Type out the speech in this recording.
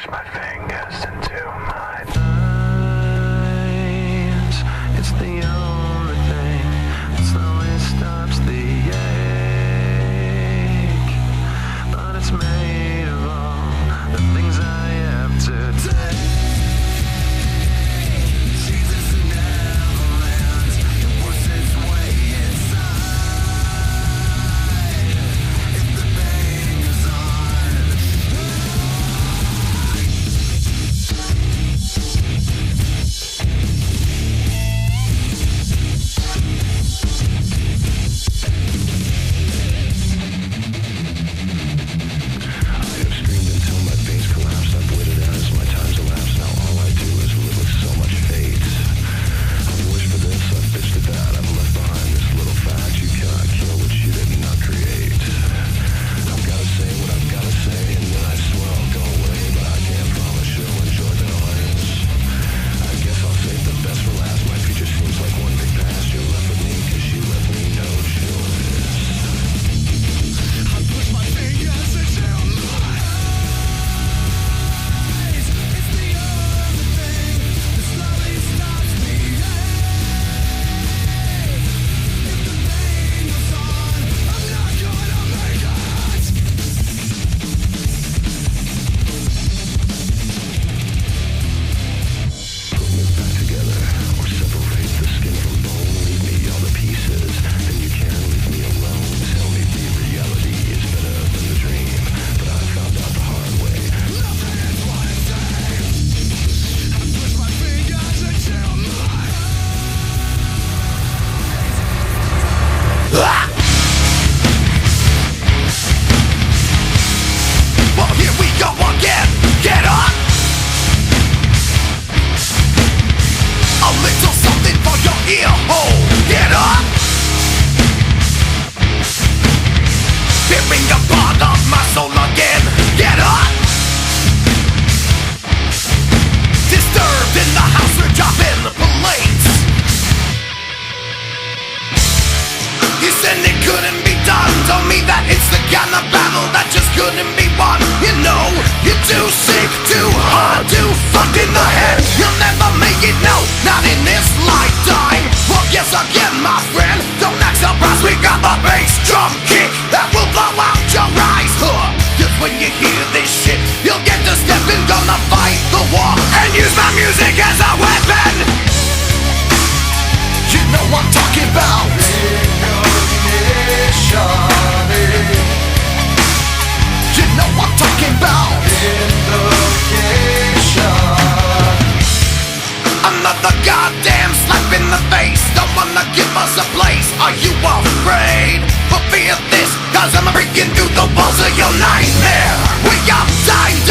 push my fingers into my eyes. It's the only thing that slowly stops the ache. But it's made of all the things I have today. Jesus never lands. It puts its way inside. If the pain goes on. Well, here we go again. Get up. A little something for your ear hole. Get up. Ripping apart of my soul again. Get up. Disturbed in the house, we're dropping the plates. You said it couldn't be done. Told me that it's the kind of battle that just couldn't be won. You know, you're too sick, too hard, too fucked in the head. You'll never make it, no, not in this lifetime. Well, guess again, my friend, don't act surprised. We got the bass drum kick that will blow out your eyes. Just when you hear this shit, you'll get to step in, gonna fight the war and use my music as a weapon. You know what I'm talking about. You know what I'm talking about. Another goddamn slap in the face. Don't wanna give us a place. Are you afraid? But fear this, cause I'm breaking through the walls of your nightmare. We got time.